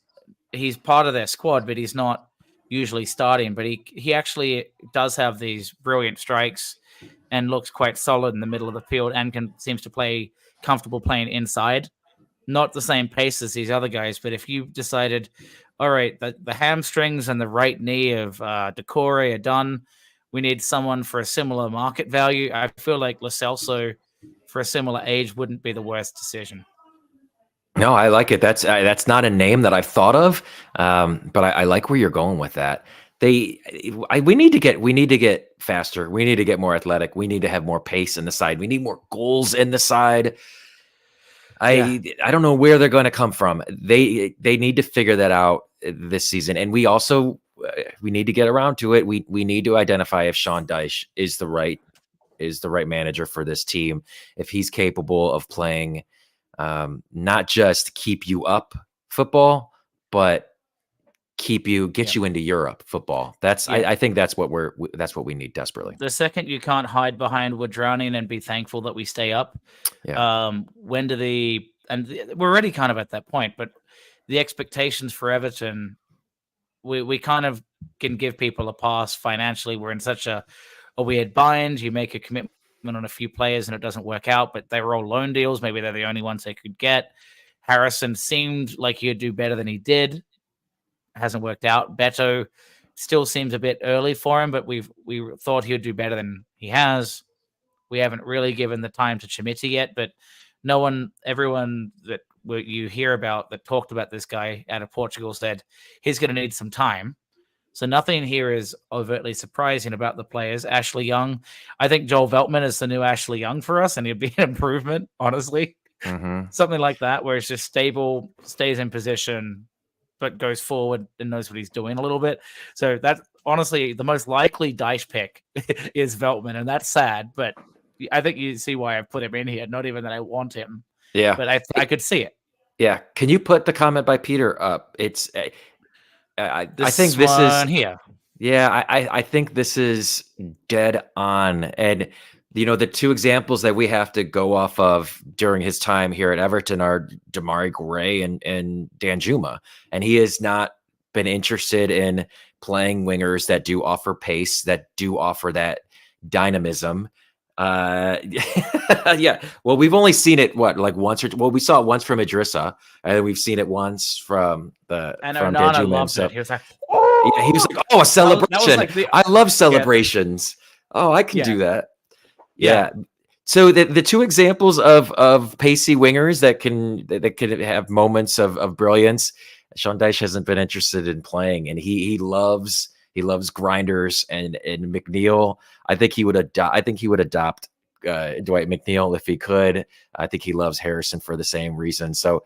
part of their squad, but he's not usually starting. But he actually does have these brilliant strikes and looks quite solid in the middle of the field and seems to play comfortable playing inside. Not the same pace as these other guys, but if you decided, all right, the hamstrings and the right knee of Decore are done, We need someone for a similar market value. I feel like Lo Celso for a similar age wouldn't be the worst decision. No, I like it. That's not a name that I've thought of, but I like where you're going with that. We need to get faster. We need to get more athletic. We need to have more pace in the side. We need more goals in the side. I don't know where they're going to come from. They need to figure that out this season, and we also we need to get around to it. We need to identify if Sean Dyche is the right manager for this team, if he's capable of playing not just keep you up football, but get you into Europe football. I think that's what we need desperately. The second you can't hide behind we're drowning and be thankful that we stay up. Yeah. We're already kind of at that point, but the expectations for Everton, we kind of can give people a pass financially. We're in such a weird bind. You make a commitment on a few players and it doesn't work out, but they were all loan deals. Maybe they're the only ones they could get. Harrison seemed like he'd do better than he did. Hasn't worked out. Beto still seems a bit early for him, but we thought he would do better than he has. We haven't really given the time to Chimita yet, but everyone that you hear about that talked about this guy out of Portugal said he's going to need some time. So nothing here is overtly surprising about the players. Ashley Young, I think Joel Veltman is the new Ashley Young for us, and he'd be an improvement, honestly. Mm-hmm. Something like that, where it's just stable, stays in position, but goes forward and knows what he's doing a little bit. So that's honestly the most likely Dyche pick is Veltman, and that's sad, but I think you see why I put him in here. Not even that I want him. Yeah. But I could see it. Yeah. Can you put the comment by Peter up? It's I think this is here. Yeah, I think this is dead on. And the two examples that we have to go off of during his time here at Everton are Damari Gray and Danjuma. And he has not been interested in playing wingers that do offer pace, that do offer that dynamism. Yeah. Well, we've only seen it once we saw it once from Idrissa, and then we've seen it once from Onana loved it. He was like, yeah, he was like, "Oh, a celebration! I love celebrations. Yeah. Oh, I can do that." Yeah. So the two examples of pacey wingers that can have moments of brilliance, Sean Dyche hasn't been interested in playing, and he loves grinders and McNeil. I think he would adopt Dwight McNeil if he could. I think he loves Harrison for the same reason. So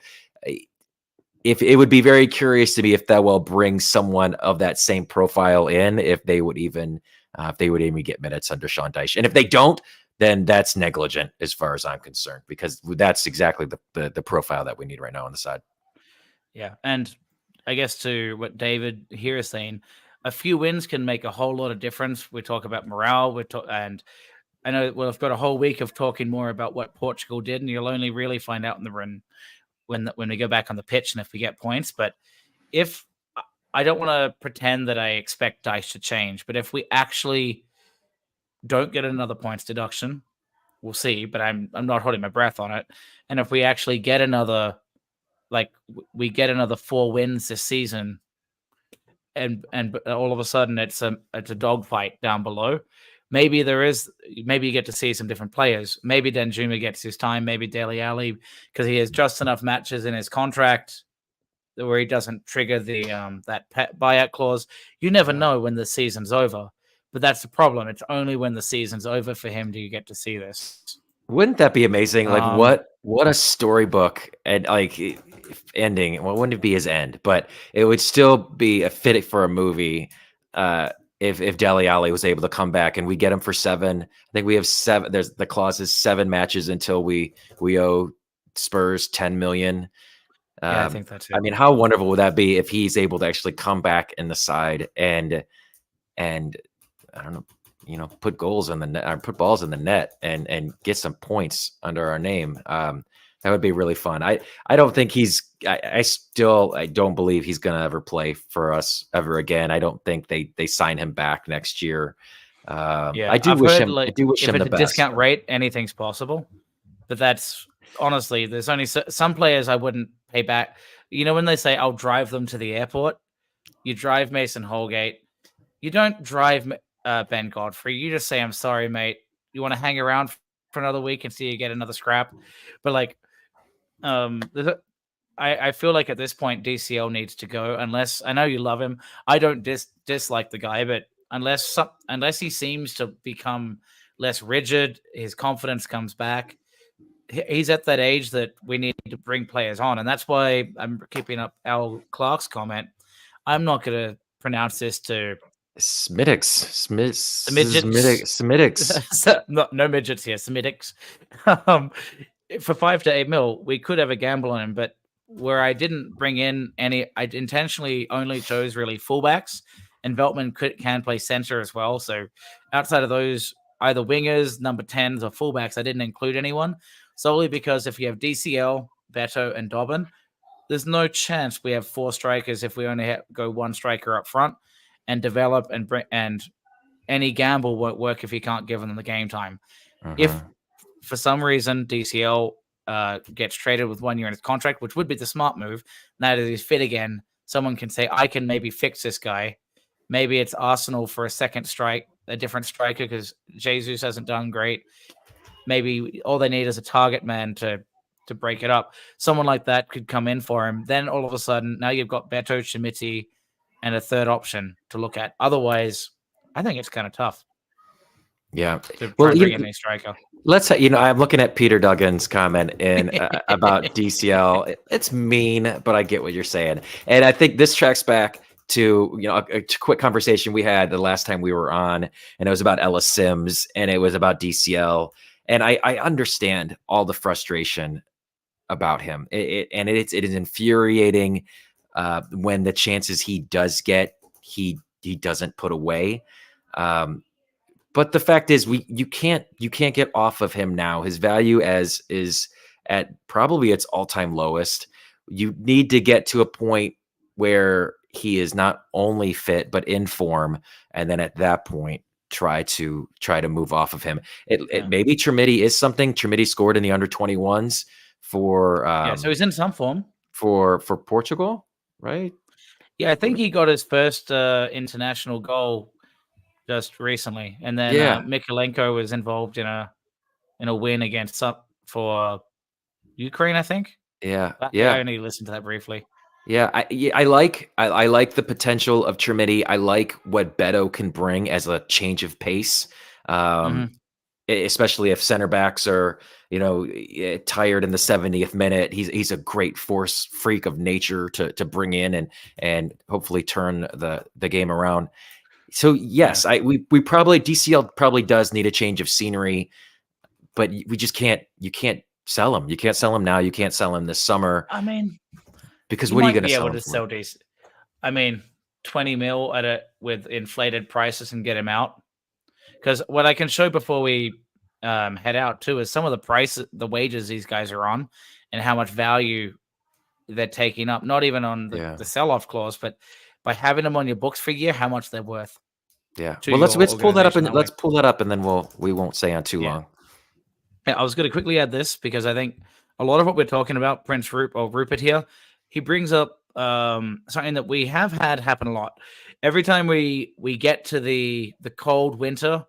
if it would be very curious to me if that will bring someone of that same profile in, if they would even get minutes under Sean Dyche. And if they don't, then that's negligent as far as I'm concerned, because that's exactly the profile that we need right now on the side. Yeah. And I guess to what David here is saying, a few wins can make a whole lot of difference. We talk about morale, and I know we've got a whole week of talking more about what Portugal did, and you'll only really find out in the run when we go back on the pitch and if we get points. But if I don't want to pretend that I expect Dyche to change, but if we actually don't get another points deduction, we'll see. But I'm not holding my breath on it. And if we actually get another 4 wins this season, and all of a sudden it's a dogfight down below. Maybe you get to see some different players. Maybe Danjuma gets his time. Maybe Dele Alli, because he has just enough matches in his contract where he doesn't trigger the that buyout clause. You never know when the season's over, but that's the problem. It's only when the season's over for him do you get to see this. Wouldn't that be amazing? Like what a storybook and ending. Well, wouldn't it be his end? But it would still be a fit for a movie. If Dele Alli was able to come back and we get him for 7, I think we have 7. There's the clause is 7 matches until we owe Spurs 10 million. I think that's it. I mean, how wonderful would that be if he's able to actually come back in the side and I don't know, put goals in the net, or put balls in the net and get some points under our name. That would be really fun. I don't think I don't believe he's going to ever play for us ever again. I don't think they sign him back next year. I do wish him the best. Discount rate, anything's possible. But that's honestly, there's only some players I wouldn't pay back. When they say I'll drive them to the airport, you drive Mason Holgate. You don't drive Ben Godfrey. You just say, "I'm sorry, mate. You want to hang around for another week and see you get another scrap." But like, I feel like at this point DCL needs to go. Unless I know you love him, I don't dislike the guy, but unless he seems to become less rigid, his confidence comes back. He's at that age that we need to bring players on, and that's why I'm keeping up Al Clark's comment. I'm not going to pronounce this to midgets. Smidix. No midgets here, Semidics. Um, for 5 to 8 mil, we could have a gamble on him, but where I didn't bring in any, I intentionally only chose really fullbacks, and Veltman can play center as well. So outside of those, either wingers, number 10s, or fullbacks, I didn't include anyone solely because if you have DCL, Beto, and Dobbin, there's no chance we have 4 strikers if we only go 1 striker up front and develop and bring, and any gamble won't work if you can't give them the game time. If for some reason DCL gets traded with 1 year in his contract, which would be the smart move, now that he's fit again, someone can say, I can maybe fix this guy. Maybe it's Arsenal for a different striker, because Jesus hasn't done great. Maybe all they need is a target man to break it up. Someone like that could come in for him. Then all of a sudden, now you've got Beto, Schmitti, and a third option to look at. Otherwise, I think it's kind of tough. Yeah. To try bring in a striker. Let's I'm looking at Peter Duggan's comment about DCL. It's mean, but I get what you're saying. And I think this tracks back to, a quick conversation we had the last time we were on, and it was about Ellis Sims and it was about DCL. And I understand all the frustration about him. It is infuriating when the chances he does get, he doesn't put away. But the fact is, you can't get off of him now. His value is at probably its all-time lowest. You need to get to a point where he is not only fit but in form, and then at that point try to move off of him. Maybe Trimidi is something. Trimidi scored in the under-21s for so he's in some form for Portugal, right? Yeah, I think he got his first international goal just recently, and then Mikolenko was involved in a win against for Ukraine, I think. Yeah. I only listened to that briefly. Yeah, I like the potential of Trimidi. I like what Beto can bring as a change of pace, especially if center backs are tired in the 70th minute. He's a great force freak of nature to bring in and hopefully turn the game around. So yes, we probably DCL probably does need a change of scenery, but we just can't. You can't sell him. You can't sell him now. You can't sell him this summer. I mean, because what are you going to sell? Be able to sell these. I mean, 20 mil with inflated prices and get him out. Because what I can show before we head out too is some of the wages these guys are on, and how much value they're taking up. Not even on the sell-off clause, but by having them on your books for a year, how much they're worth. Yeah. Well, let's pull that up and then we won't stay on too long. Yeah, I was going to quickly add this because I think a lot of what we're talking about, Rupert here, he brings up something that we have had happen a lot. Every time we get to the cold winter,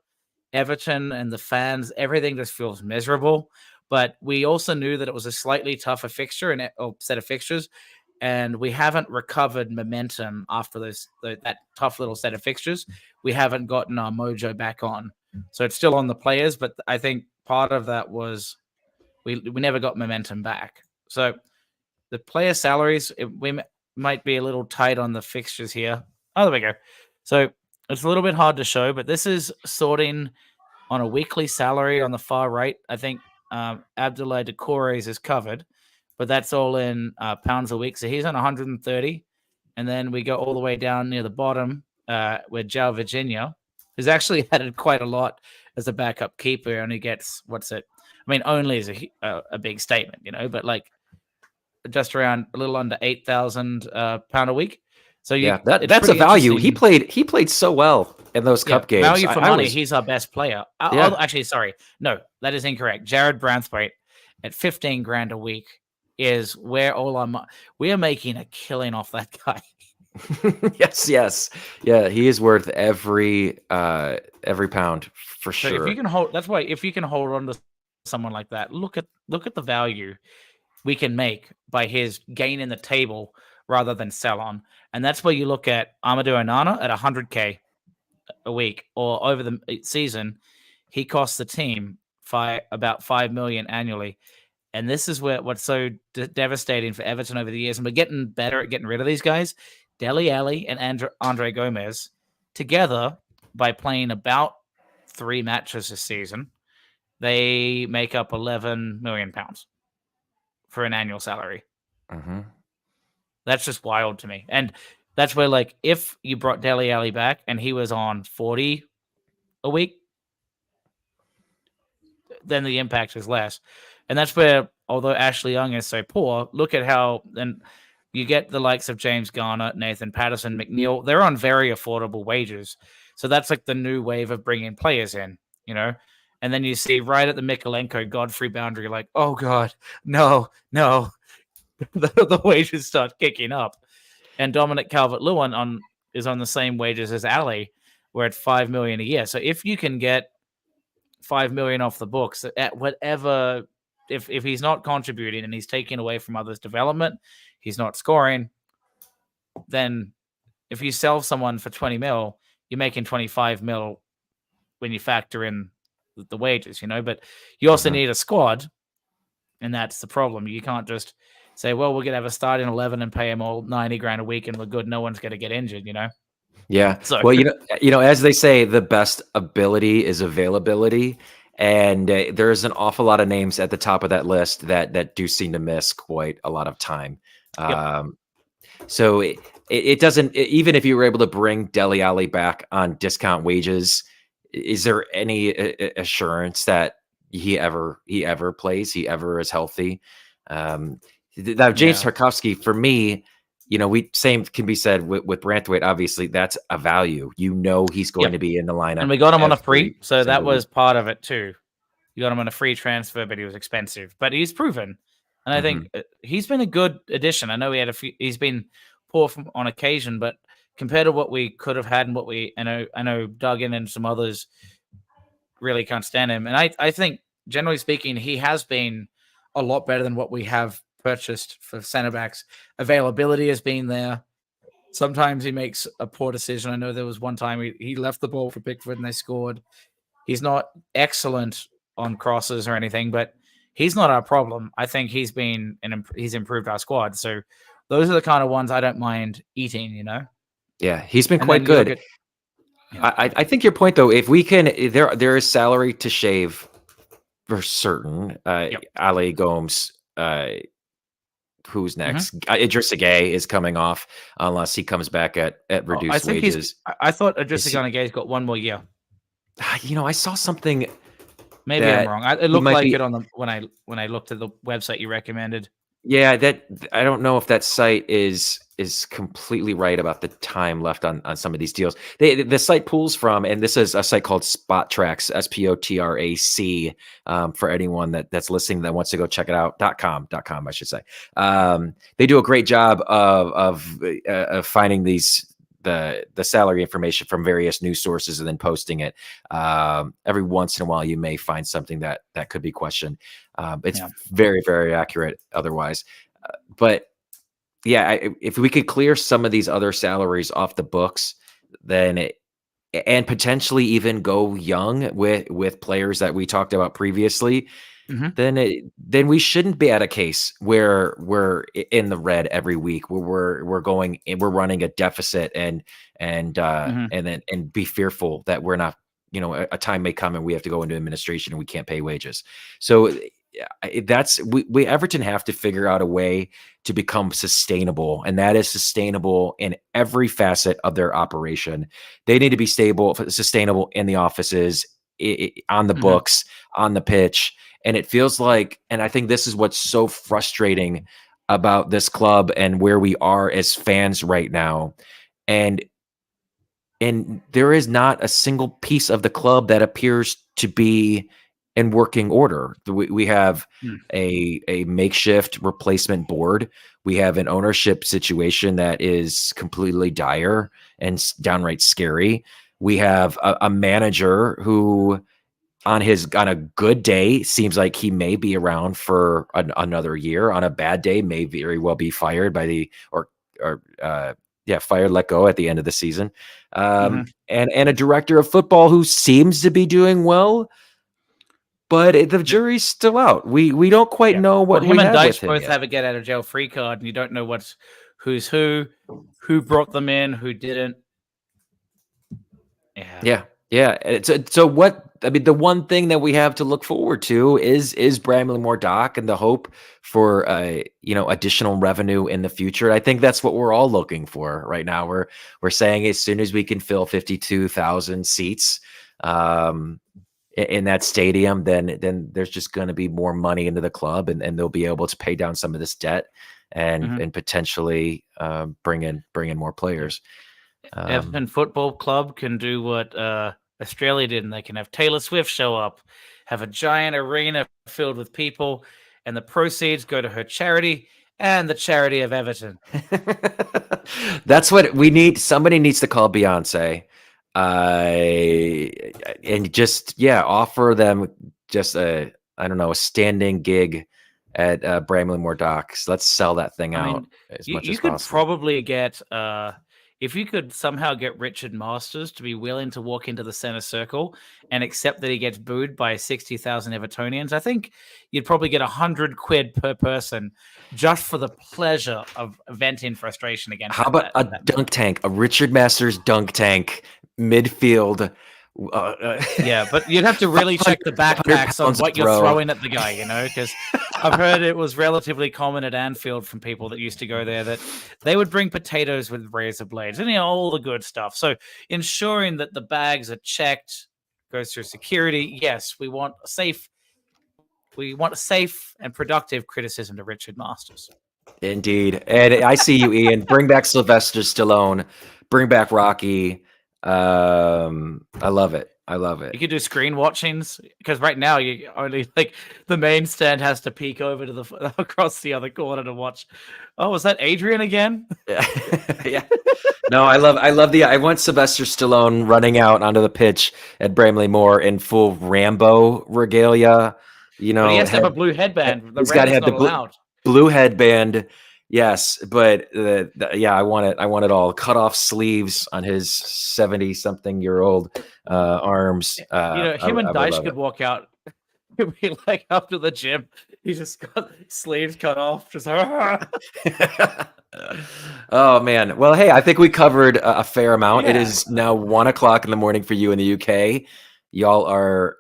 Everton and the fans, everything just feels miserable. But we also knew that it was a slightly tougher fixture or set of fixtures, and we haven't recovered momentum after that tough little set of fixtures. We haven't gotten our mojo back on. So it's still on the players, but I think part of that was we never got momentum back. So the player salaries, we might be a little tight on the fixtures here. Oh, there we go. So it's a little bit hard to show, but this is sorting on a weekly salary on the far right. I think Abdoulaye Doucouré's is covered, but that's all in pounds a week. So he's on 130. And then we go all the way down near the bottom where João Virginia, who's actually added quite a lot as a backup keeper. Only gets, only is a big statement, but like just around a little under 8,000 pound a week. So that's a value. He played so well in those cup games. Value for money. He's our best player. Actually, sorry, no, that is incorrect. Jared Branthwaite at 15 grand a week is where all our we are making a killing off that guy. Yes, yes. Yeah, he is worth every pound for So if you sure. can hold, that's why if you can hold on to someone like that, look at the value we can make by his gain in the table rather than sell on, and that's where you look at Amadou Onana at 100K a week, or over the season, he costs the team about 5 million annually. And this is what's so devastating for Everton over the years, and we're getting better at getting rid of these guys. Dele Alli and Andre Gomez together, by playing about 3 matches this season, they make up £11 million for an annual salary. Hmm. That's just wild to me. And that's where, like, if you brought Dele Alli back and he was on 40 a week, then the impact is less. And that's where, although Ashley Young is so poor, look at how then you get the likes of James Garner, Nathan Patterson, McNeil. They're on very affordable wages. So that's like the new wave of bringing players in, you know? And then you see right at the Mikalenko Godfrey boundary, like, oh God, no, no. the wages start kicking up. And Dominic Calvert-Lewin is on the same wages as Ali. We're at 5 million a year. So if you can get 5 million off the books at whatever, if he's not contributing and he's taking away from others' development, he's not scoring, then if you sell someone for 20 mil, you're making 25 mil when you factor in the wages, but you also Hmm. need a squad, and that's the problem. You can't just say, well, we're gonna have a starting 11 and pay them all 90 grand a week and we're good, no one's gonna get injured. Yeah. So Well, as they say, the best ability is availability, and there's an awful lot of names at the top of that list that do seem to miss quite a lot of time. yep. Um, so it doesn't even if you were able to bring Dele Alli back on discount wages, is there any assurance that he ever plays, he ever is healthy? Um, Now James Yeah. Tarkowski, for me, we same can be said with Branthwaite. Obviously, that's a value. He's going Yep. to be in the And lineup we got him on a free, every so that single week. was part of it too. You got him on a free transfer, but he was expensive. But he's proven, and I Hmm. think he's been a good addition. I know he's been poor on occasion, but compared to what we could have had and what I know Duggan and some others really can't stand him. And I think generally speaking, he has been a lot better than what we have purchased for centre backs. Availability has been there. Sometimes he makes a poor decision. I know there was one time he left the ball for Pickford and they scored. He's not excellent on crosses or anything, but he's not our problem. I think he's improved our squad. So those are the kind of ones I don't mind eating. Yeah, he's been And quite then you look good. at yeah, I think your point though, if we can, there is salary to shave for certain. yep. Ali Gomes, who's Hmm. next? Idrissa Gueye is coming off unless he comes back at Oh, I reduced think wages. I thought Is Adrissa he, Guy's got one more year. I saw something Maybe I'm that wrong. It he looked might like be. it on the when I looked at the website you recommended. Yeah, that I don't know if that site is completely right about the time left on some of these deals. The site pulls from, and this is a site called Spot Tracks, SPOTRAC, for anyone that's listening that wants to go check it out. .com, I should say. They do a great job of finding the salary information from various news sources and then posting it. Every once in a while, you may find something that could be questioned. It's Yeah. very, very accurate otherwise. But yeah, if we could clear some of these other salaries off the books, then and potentially even go young with players that we talked about previously, Hmm. then we shouldn't be at a case where we're in the red every week, where we're going and we're running a deficit Hmm. and be fearful that we're not, a time may come and we have to go into administration and we can't pay wages. So that's we Everton have to figure out a way to become sustainable, and that is sustainable in every facet of their operation. They need to be sustainable in the offices, on the Hmm. books, on the pitch. And it feels like, and I think this is what's so frustrating about this club and where we are as fans right now. And there is not a single piece of the club that appears to be in working order. We have Mm. a makeshift replacement board. We have an ownership situation that is completely dire and downright scary. We have a manager who on a good day seems like he may be around for another year. On a bad day, may very well be fired by the fired, let go at the end of the season. Mhm. And a director of football who seems to be doing well, but the jury's still out. We don't quite Yeah. know Well, what him we and have with Deitch him both yet. have a get out of jail free card, and you don't know who's who brought them in, who didn't. Yeah. Yeah. So what I mean, the one thing that we have to look forward to is Bramley-Moore Dock and the hope for additional revenue in the future. I think that's what we're all looking for right now. We're saying as soon as we can fill 52,000 seats in that stadium, then there's just going to be more money into the club, and they'll be able to pay down some of this debt and Mhm. potentially bring in more Yeah. players. Everton Football Club can do what Australia did, and they can have Taylor Swift show up, have a giant arena filled with people, and the proceeds go to her charity and the charity of Everton. That's what we need. Somebody needs to call Beyonce, and just offer them just a standing gig at Bramley-Moore Docks. Let's sell that thing I out mean, as much you as could possible. probably get if you could somehow get Richard Masters to be willing to walk into the center circle and accept that he gets booed by 60,000 Evertonians. I think you'd probably get £100 per person just for the pleasure of venting frustration against How about a that man. dunk tank, a Richard Masters dunk tank midfield? Yeah, but you'd have to really check the 500 backpacks on pounds of what you're throw. throwing at the guy, because I've heard it was relatively common at Anfield from people that used to go there that they would bring potatoes with razor blades and all the good stuff. So ensuring that the bags are checked, goes through security. Yes, we want a safe and productive criticism to Richard Masters. Indeed. And I see you, Ian. Bring back Sylvester Stallone. Bring back Rocky. I love it. I love it. You could do screen watchings because right now you only the main stand has to peek over to the across the other corner to watch. Oh, was that Adrian again? Yeah. Yeah. No, I want Sylvester Stallone running out onto the pitch at Bramley Moore in full Rambo regalia. But he has to have a blue headband. The He's got red to is have not the allowed. blue headband. Yes, but I want it. I want it all. Cut off sleeves on his 70-something-year-old arms. I Him and would Deitch love could walk out. He'd be like after the gym, he just got sleeves cut off. Just it. Oh man. Well, hey, I think we covered a fair amount. It yeah. is now 1 o'clock in the morning for you in the UK. Y'all are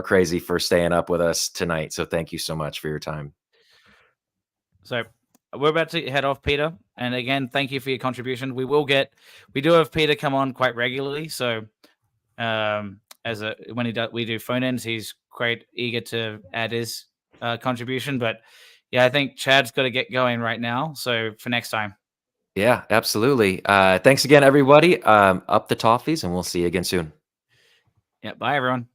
crazy for staying up with us tonight. So thank you so much for your time. So we're about to head off, Peter. And again, thank you for your contribution. We do have Peter come on quite regularly. So we do phone ins, he's quite eager to add his contribution. But yeah, I think Chad's got to get going right now. So for next time. Yeah, absolutely. Thanks again, everybody. Up the toffees, and we'll see you again soon. Yeah. Bye, everyone.